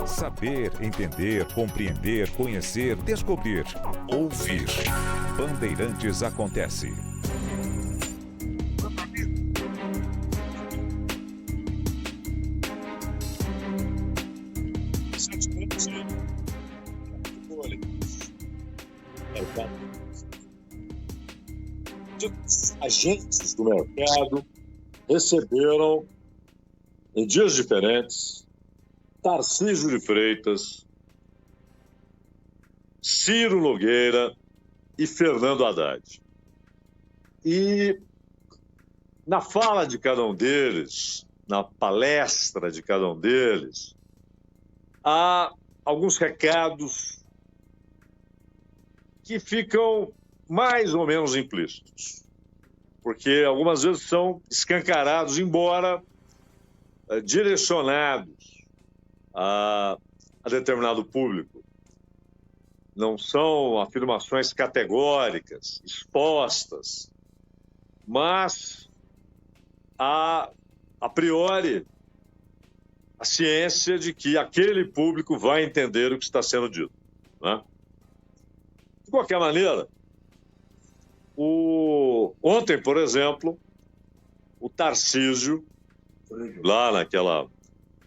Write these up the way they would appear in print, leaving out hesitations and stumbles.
Saber, entender, compreender, conhecer, descobrir, ouvir. Bandeirantes acontece. Agentes do mercado receberam, em dias diferentes, Tarcísio de Freitas, Ciro Nogueira e Fernando Haddad. E na fala de cada um deles, na palestra de cada um deles, há alguns recados que ficam mais ou menos implícitos, porque algumas vezes são escancarados, embora direcionados a determinado público. Não são afirmações categóricas, expostas, mas há, a priori, a ciência de que aquele público vai entender o que está sendo dito, né? De qualquer maneira, ontem, por exemplo, o Tarcísio, lá naquela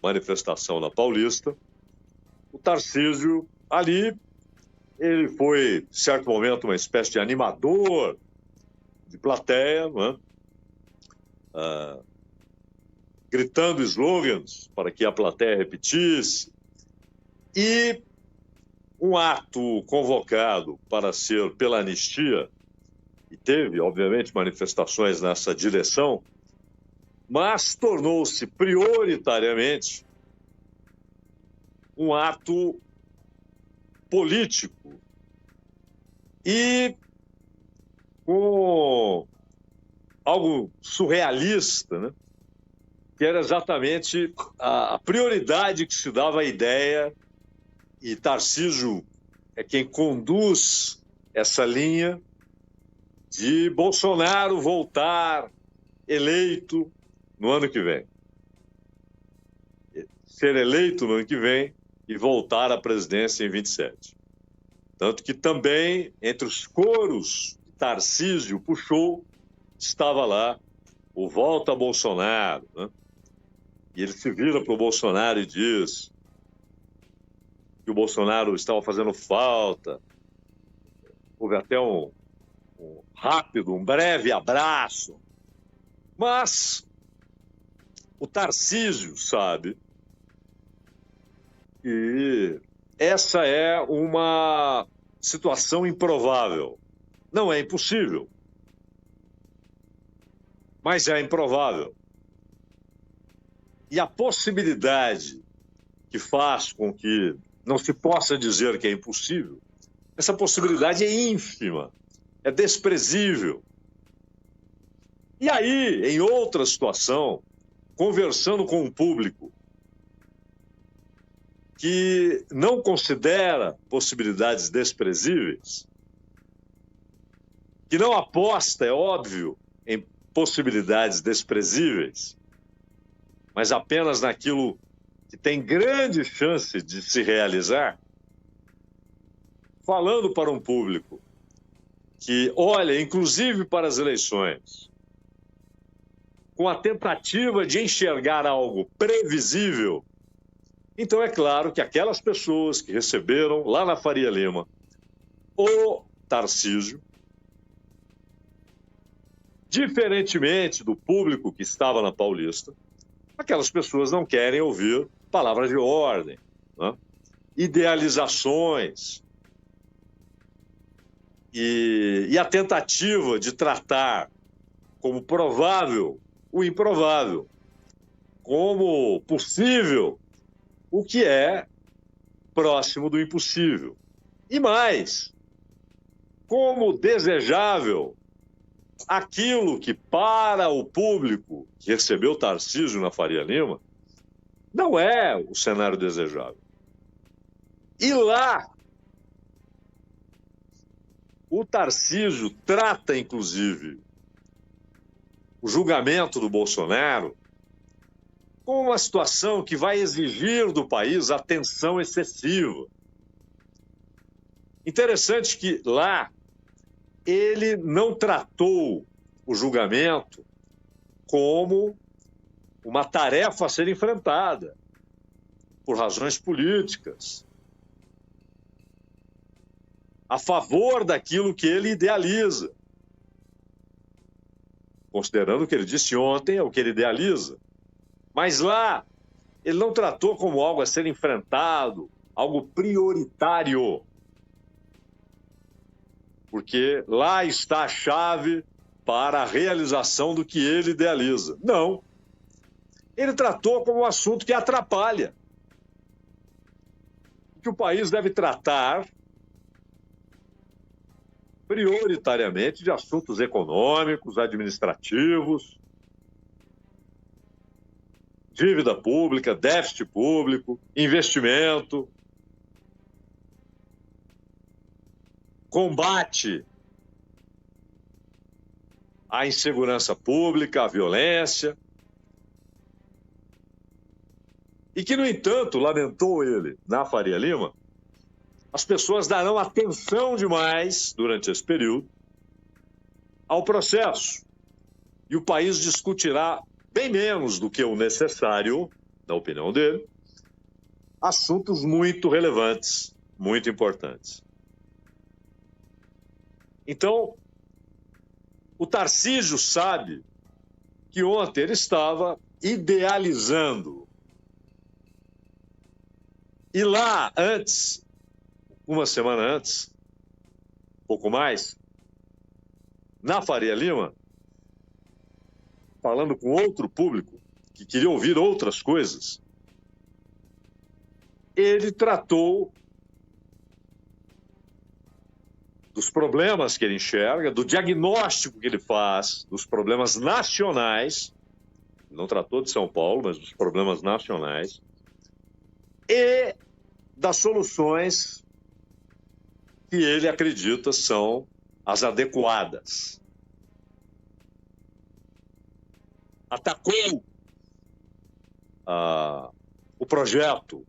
manifestação na Paulista, o Tarcísio ali, ele foi, em certo momento, uma espécie de animador de plateia, né? Gritando slogans para que a plateia repetisse, e um ato convocado para ser pela anistia, e teve, obviamente, manifestações nessa direção, mas tornou-se prioritariamente um ato político e com algo surrealista, né? Que era exatamente a prioridade que se dava à ideia, e Tarcísio é quem conduz essa linha, de Bolsonaro voltar eleito no ano que vem. Ser eleito no ano que vem e voltar à presidência em 27. Tanto que também, entre os coros que Tarcísio puxou, estava lá o Volta Bolsonaro, né? E ele se vira para o Bolsonaro e diz que o Bolsonaro estava fazendo falta. Houve até um rápido, um breve abraço. Mas o Tarcísio sabe que essa é uma situação improvável. Não é impossível, mas é improvável. E a possibilidade que faz com que não se possa dizer que é impossível, essa possibilidade é ínfima, é desprezível. E aí, em outra situação, conversando com um público que não considera possibilidades desprezíveis, que não aposta, é óbvio, em possibilidades desprezíveis, mas apenas naquilo que tem grande chance de se realizar, falando para um público que olha, inclusive para as eleições, com a tentativa de enxergar algo previsível, então é claro que aquelas pessoas que receberam lá na Faria Lima o Tarcísio, diferentemente do público que estava na Paulista, aquelas pessoas não querem ouvir palavras de ordem, né? Idealizações, e a tentativa de tratar como provável o improvável, como possível o que é próximo do impossível. E mais, como desejável aquilo que, para o público que recebeu Tarcísio na Faria Lima, não é o cenário desejável. E lá, o Tarcísio trata, inclusive, o julgamento do Bolsonaro com uma situação que vai exigir do país atenção excessiva. Interessante que lá ele não tratou o julgamento como uma tarefa a ser enfrentada por razões políticas, a favor daquilo que ele idealiza. Considerando o que ele disse ontem, é o que ele idealiza. Mas lá, ele não tratou como algo a ser enfrentado, algo prioritário. Porque lá está a chave para a realização do que ele idealiza. Não. Ele tratou como um assunto que atrapalha. Que o país deve tratar prioritariamente de assuntos econômicos, administrativos, dívida pública, déficit público, investimento, combate à insegurança pública, à violência. E que, no entanto, lamentou ele, na Faria Lima, as pessoas darão atenção demais, durante esse período, ao processo. E o país discutirá bem menos do que o necessário, na opinião dele, assuntos muito relevantes, muito importantes. Então, o Tarcísio sabe que ontem ele estava idealizando. E lá, antes, uma semana antes, pouco mais, na Faria Lima, falando com outro público que queria ouvir outras coisas, ele tratou dos problemas que ele enxerga, do diagnóstico que ele faz, dos problemas nacionais, não tratou de São Paulo, mas dos problemas nacionais, e das soluções que ele acredita são as adequadas. Atacou o projeto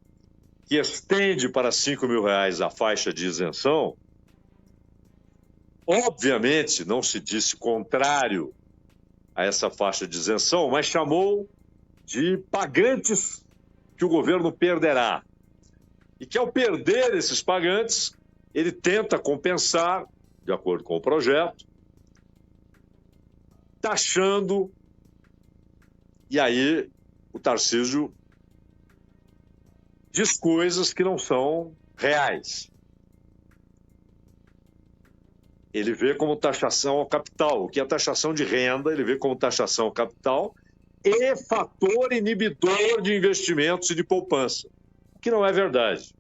que estende para R$5.000 a faixa de isenção. Obviamente, não se disse contrário a essa faixa de isenção, mas chamou de pagantes que o governo perderá. E que, ao perder esses pagantes, ele tenta compensar, de acordo com o projeto, taxando. E aí o Tarcísio diz coisas que não são reais. Ele vê como taxação ao capital, o que é taxação de renda, ele vê como taxação ao capital e fator inibidor de investimentos e de poupança, o que não é verdade.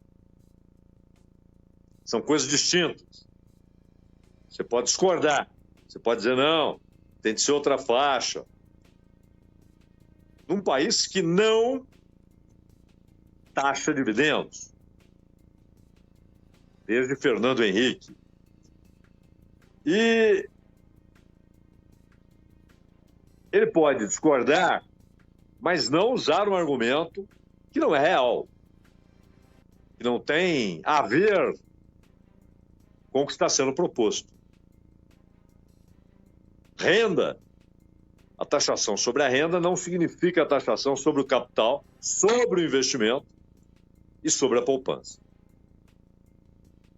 São coisas distintas. Você pode discordar, você pode dizer não, tem de ser outra faixa. Num país que não taxa dividendos, desde Fernando Henrique. E ele pode discordar, mas não usar um argumento que não é real, que não tem a ver com o que está sendo proposto. Renda, a taxação sobre a renda não significa a taxação sobre o capital, sobre o investimento e sobre a poupança.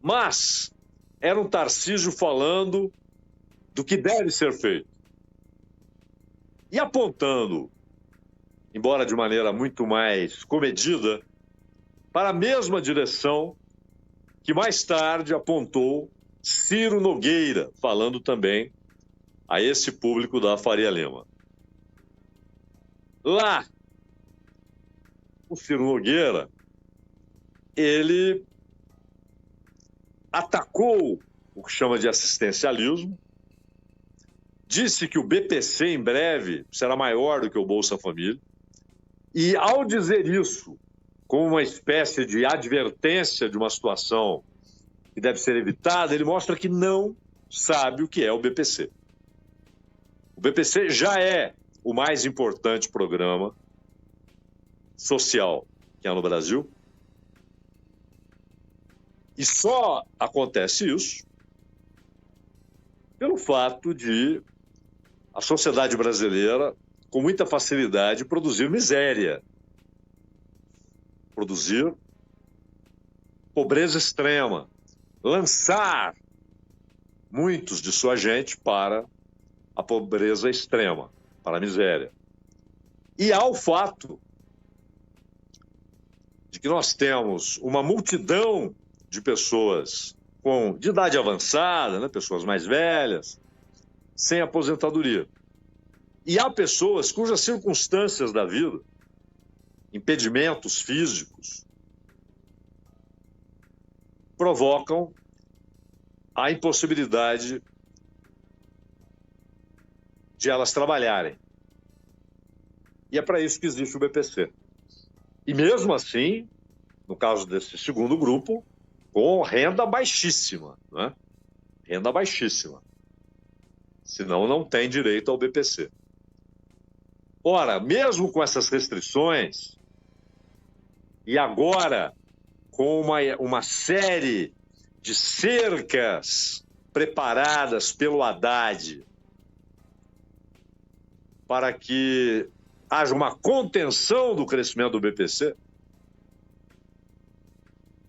Mas era um Tarcísio falando do que deve ser feito e apontando, embora de maneira muito mais comedida, para a mesma direção que mais tarde apontou Ciro Nogueira, falando também a esse público da Faria Lima. Lá, o Ciro Nogueira, ele atacou o que chama de assistencialismo, disse que o BPC em breve será maior do que o Bolsa Família, e ao dizer isso, como uma espécie de advertência de uma situação que deve ser evitada, ele mostra que não sabe o que é o BPC. O BPC já é o mais importante programa social que há no Brasil. E só acontece isso pelo fato de a sociedade brasileira, com muita facilidade, produzir miséria, produzir pobreza extrema, lançar muitos de sua gente para a pobreza extrema, para a miséria. E há o fato de que nós temos uma multidão de pessoas de idade avançada, né, pessoas mais velhas, sem aposentadoria. E há pessoas cujas circunstâncias da vida, impedimentos físicos, provocam a impossibilidade de elas trabalharem. E é para isso que existe o BPC. E mesmo assim, no caso desse segundo grupo, com renda baixíssima, né? Renda baixíssima. Senão não tem direito ao BPC. Ora, mesmo com essas restrições, e agora com uma série de cercas preparadas pelo Haddad para que haja uma contenção do crescimento do BPC,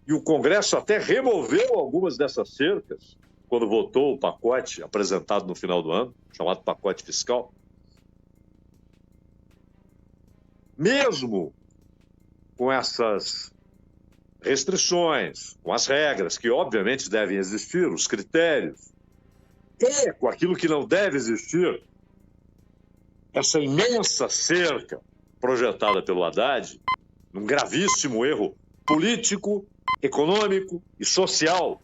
e o Congresso até removeu algumas dessas cercas quando votou o pacote apresentado no final do ano, chamado pacote fiscal. Mesmo com essas restrições, com as regras que obviamente devem existir, os critérios, e com aquilo que não deve existir, essa imensa cerca projetada pelo Haddad, num gravíssimo erro político, econômico e social.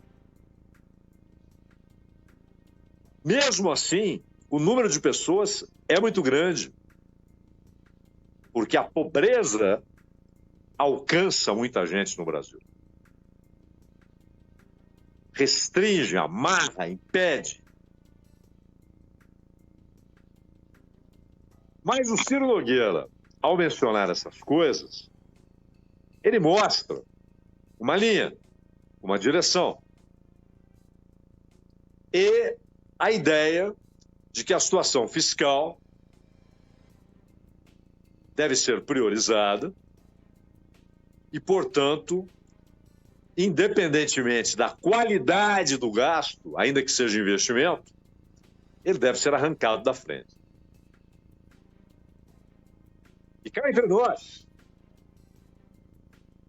Mesmo assim, o número de pessoas é muito grande, porque a pobreza alcança muita gente no Brasil. Restringe, amarra, impede. Mas o Ciro Nogueira, ao mencionar essas coisas, ele mostra uma linha, uma direção. E a ideia de que a situação fiscal deve ser priorizada e, portanto, independentemente da qualidade do gasto, ainda que seja investimento, ele deve ser arrancado da frente. E cá entre nós,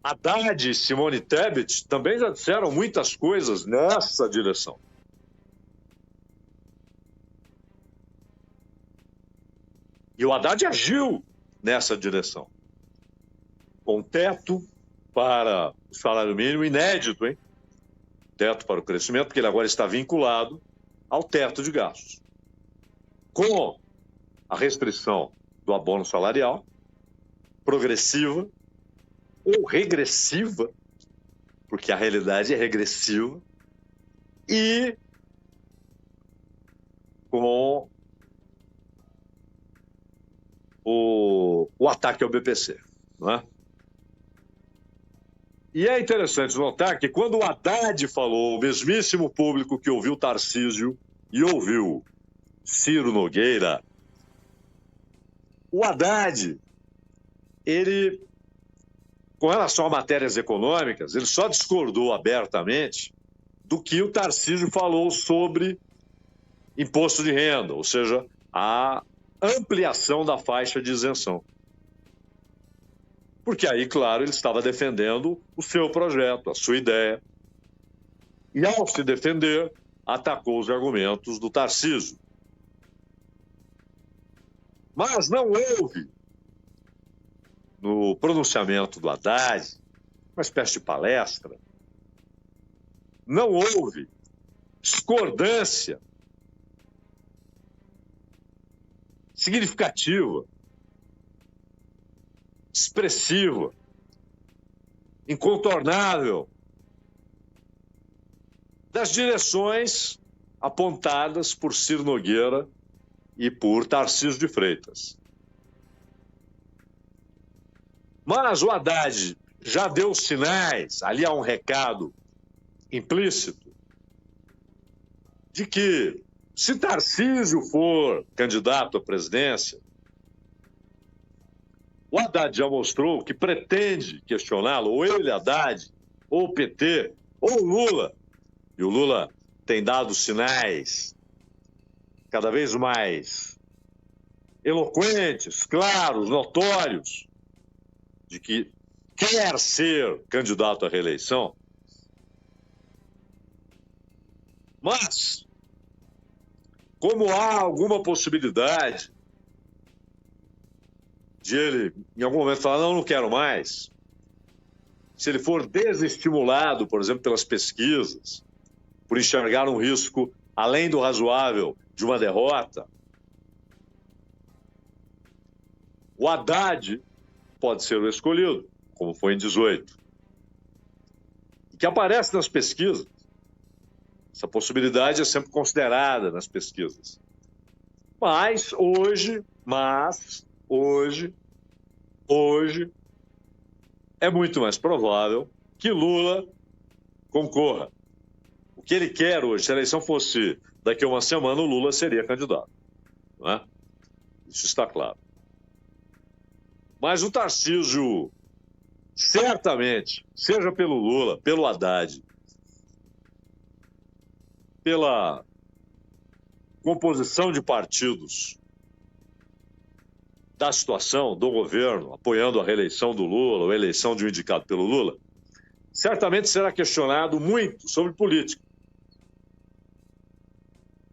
Haddad e Simone Tebet também já disseram muitas coisas nessa direção. E o Haddad agiu nessa direção, com teto para o salário mínimo inédito, hein? Teto para o crescimento, porque ele agora está vinculado ao teto de gastos. Com a restrição do abono salarial, progressiva ou regressiva, porque a realidade é regressiva, e com o ataque ao BPC, não é? E é interessante notar que quando o Haddad falou, o mesmíssimo público que ouviu Tarcísio e ouviu Ciro Nogueira, o Haddad, ele, com relação a matérias econômicas, ele só discordou abertamente do que o Tarcísio falou sobre imposto de renda, ou seja, a ampliação da faixa de isenção. Porque aí, claro, ele estava defendendo o seu projeto, a sua ideia. E, ao se defender, atacou os argumentos do Tarcísio. Mas não houve, no pronunciamento do Haddad, uma espécie de palestra, não houve discordância significativa, expressiva, incontornável das direções apontadas por Ciro Nogueira e por Tarcísio de Freitas. Mas o Haddad já deu sinais, ali há um recado implícito, de que se Tarcísio for candidato à presidência, o Haddad já mostrou que pretende questioná-lo, ou ele, Haddad, ou o PT, ou o Lula. E o Lula tem dado sinais cada vez mais eloquentes, claros, notórios, de que quer ser candidato à reeleição. Mas, como há alguma possibilidade de ele, em algum momento, falar, não quero mais, se ele for desestimulado, por exemplo, pelas pesquisas, por enxergar um risco além do razoável de uma derrota, o Haddad pode ser o escolhido, como foi em 18. Que aparece nas pesquisas. Essa possibilidade é sempre considerada nas pesquisas. Mas hoje é muito mais provável que Lula concorra. O que ele quer hoje, se a eleição fosse daqui a uma semana, o Lula seria candidato. Não é? Isso está claro. Mas o Tarcísio, certamente, seja pelo Lula, pelo Haddad, pela composição de partidos da situação do governo, apoiando a reeleição do Lula, ou a eleição de um indicado pelo Lula, certamente será questionado muito sobre política.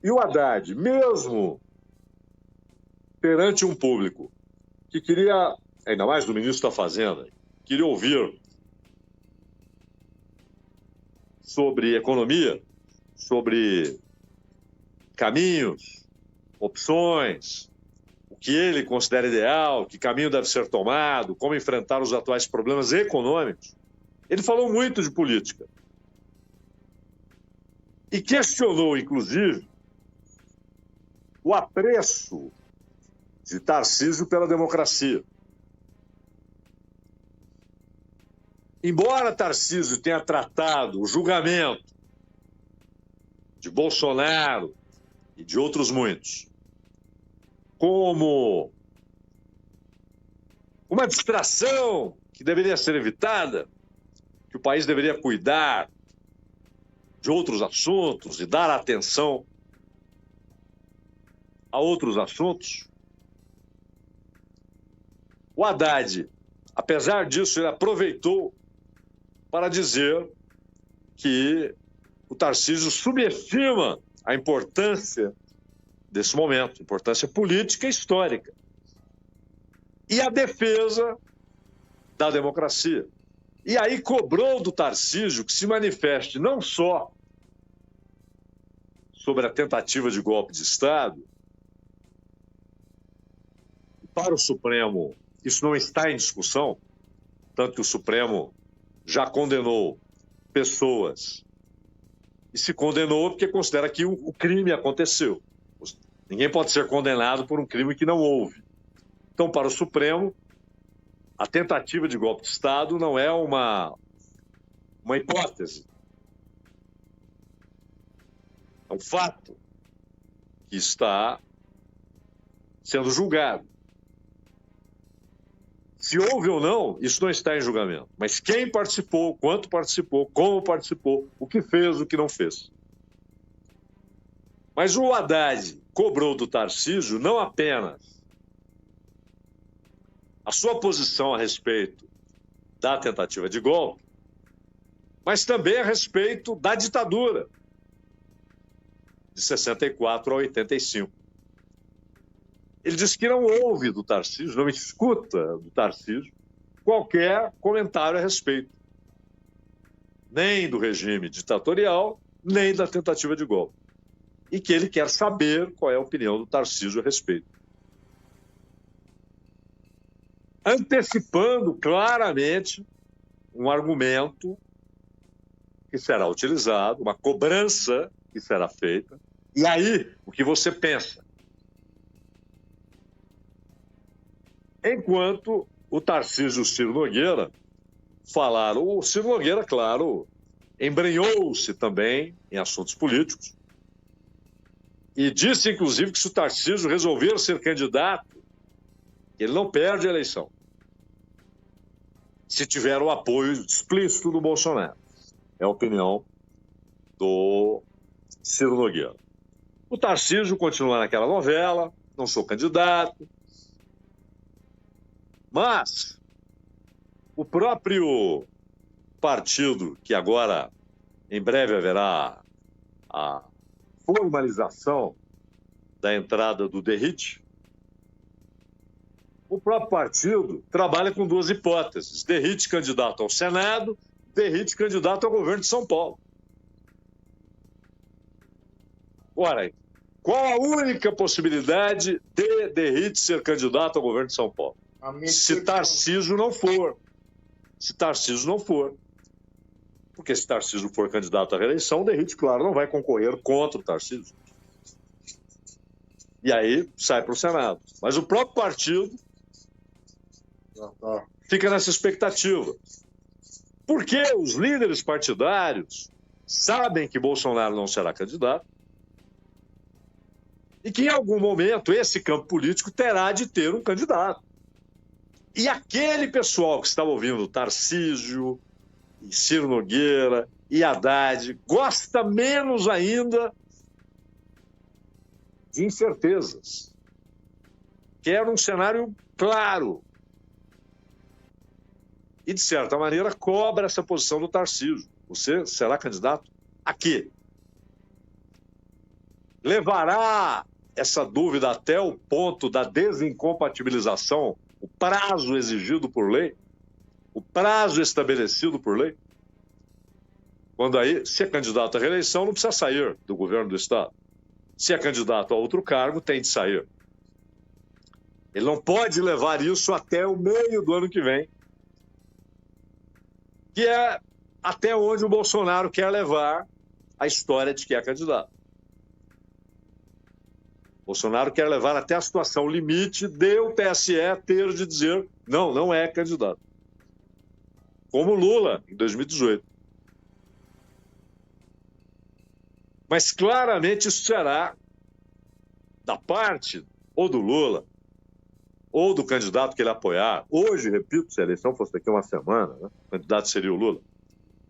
E o Haddad, mesmo perante um público que queria, ainda mais do ministro da Fazenda, queria ouvir sobre economia, sobre caminhos, opções, o que ele considera ideal, que caminho deve ser tomado, como enfrentar os atuais problemas econômicos. Ele falou muito de política. E questionou, inclusive, o apreço de Tarcísio pela democracia. Embora Tarcísio tenha tratado o julgamento de Bolsonaro e de outros muitos como uma distração que deveria ser evitada, que o país deveria cuidar de outros assuntos e dar atenção a outros assuntos, o Haddad, apesar disso, ele aproveitou para dizer que o Tarcísio subestima a importância desse momento, importância política e histórica, e a defesa da democracia. E aí cobrou do Tarcísio que se manifeste não só sobre a tentativa de golpe de Estado. Para o Supremo, isso não está em discussão, tanto que o Supremo já condenou pessoas e se condenou porque considera que o crime aconteceu. Ninguém pode ser condenado por um crime que não houve. Então, para o Supremo, a tentativa de golpe de Estado não é uma hipótese. É um fato que está sendo julgado. Se houve ou não, isso não está em julgamento. Mas quem participou, quanto participou, como participou, o que fez, o que não fez. Mas o Haddad cobrou do Tarcísio não apenas a sua posição a respeito da tentativa de golpe, mas também a respeito da ditadura de 64 a 85. Ele disse que não ouve do Tarcísio, não escuta do Tarcísio qualquer comentário a respeito, nem do regime ditatorial, nem da tentativa de golpe. E que ele quer saber qual é a opinião do Tarcísio a respeito. Antecipando claramente um argumento que será utilizado, uma cobrança que será feita. E aí, o que você pensa? Enquanto o Tarcísio e o Ciro Nogueira falaram. O Ciro Nogueira, claro, embrenhou-se também em assuntos políticos e disse, inclusive, que se o Tarcísio resolver ser candidato, ele não perde a eleição se tiver o apoio explícito do Bolsonaro. É a opinião do Ciro Nogueira. O Tarcísio continua naquela novela, não sou candidato, mas o próprio partido, que agora, em breve, haverá a formalização da entrada do Derrite, o próprio partido trabalha com duas hipóteses: Derrite candidato ao Senado, Derrite candidato ao governo de São Paulo. Ora, qual a única possibilidade de Derrite ser candidato ao governo de São Paulo? Se Tarcísio não for. Se Tarcísio não for. Porque se Tarcísio for candidato à reeleição, o Derrite, claro, não vai concorrer contra o Tarcísio. E aí sai para o Senado. Mas o próprio partido fica nessa expectativa. Porque os líderes partidários sabem que Bolsonaro não será candidato e que em algum momento esse campo político terá de ter um candidato. E aquele pessoal que estava ouvindo Tarcísio, e Ciro Nogueira e Haddad gosta menos ainda de incertezas. Quer um cenário claro. E, de certa maneira, cobra essa posição do Tarcísio. Você será candidato a quê? Levará essa dúvida até o ponto da desincompatibilização, o prazo exigido por lei, o prazo estabelecido por lei? Quando aí, se é candidato à reeleição, não precisa sair do governo do Estado. Se é candidato a outro cargo, tem de sair. Ele não pode levar isso até o meio do ano que vem, que é até onde o Bolsonaro quer levar a história de que é candidato. Bolsonaro quer levar até a situação limite de o TSE ter de dizer não, não é candidato. Como Lula, em 2018. Mas claramente isso será da parte ou do Lula, ou do candidato que ele apoiar. Hoje, repito, se a eleição fosse daqui a uma semana, né, o candidato seria o Lula.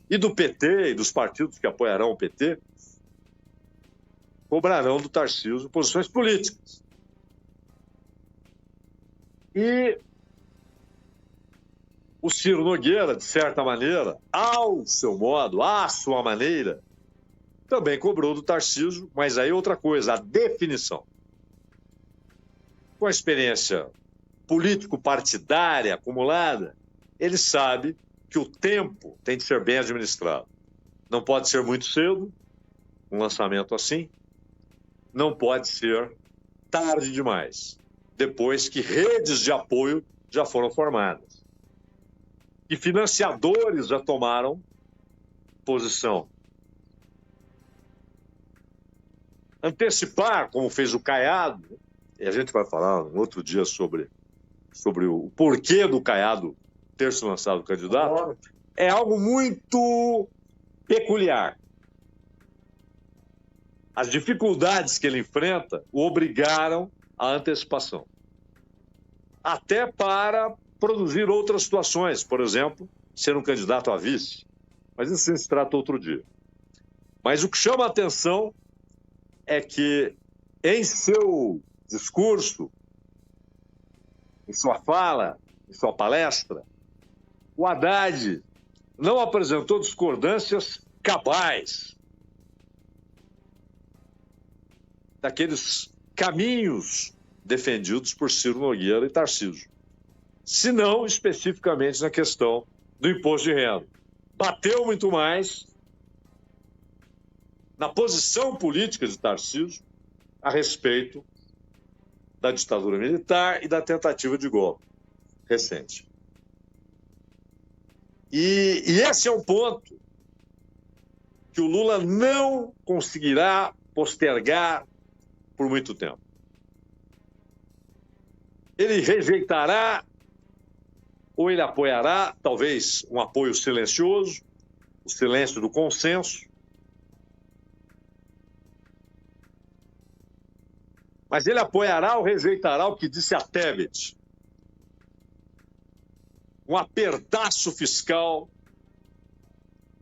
E do PT e dos partidos que apoiarão o PT, cobrarão do Tarcísio posições políticas. E o Ciro Nogueira, de certa maneira, ao seu modo, à sua maneira, também cobrou do Tarcísio, mas aí outra coisa, a definição. Com a experiência político-partidária acumulada, ele sabe que o tempo tem de ser bem administrado. Não pode ser muito cedo, um lançamento assim, não pode ser tarde demais, depois que redes de apoio já foram formadas e financiadores já tomaram posição. Antecipar, como fez o Caiado, e a gente vai falar um outro dia sobre o porquê do Caiado ter se lançado candidato, é algo muito peculiar. As dificuldades que ele enfrenta o obrigaram à antecipação. Até para produzir outras situações, por exemplo, ser um candidato a vice. Mas isso se trata outro dia. Mas o que chama a atenção é que, em seu discurso, em sua fala, em sua palestra, o Haddad não apresentou discordâncias cabais daqueles caminhos defendidos por Ciro Nogueira e Tarcísio, senão especificamente na questão do imposto de renda. Bateu muito mais na posição política de Tarcísio a respeito da ditadura militar e da tentativa de golpe recente. E esse é um ponto que o Lula não conseguirá postergar por muito tempo. Ele rejeitará ou ele apoiará, talvez, um apoio silencioso, o silêncio do consenso, mas ele apoiará ou rejeitará o que disse a Tebet, um apertaço fiscal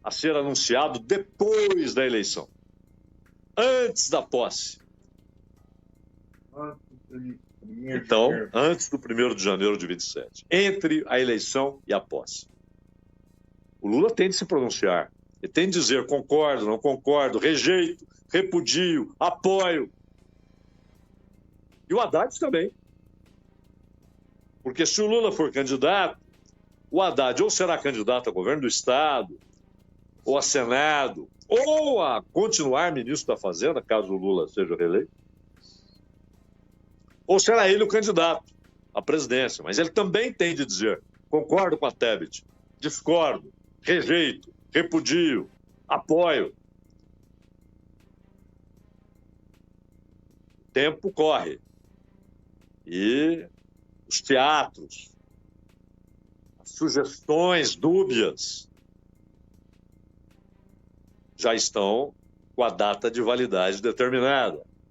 a ser anunciado depois da eleição, antes da posse. Então, antes do 1º de janeiro de 27, entre a eleição e a posse. O Lula tem de se pronunciar, ele tem de dizer concordo, não concordo, rejeito, repudio, apoio. E o Haddad também. Porque se o Lula for candidato, o Haddad ou será candidato a governo do Estado, ou a Senado, ou a continuar ministro da Fazenda, caso o Lula seja reeleito, ou será ele o candidato à presidência. Mas ele também tem de dizer, concordo com a Tebet, discordo, rejeito, repudio, apoio. O tempo corre. E os teatros, as sugestões dúbias já estão com a data de validade determinada.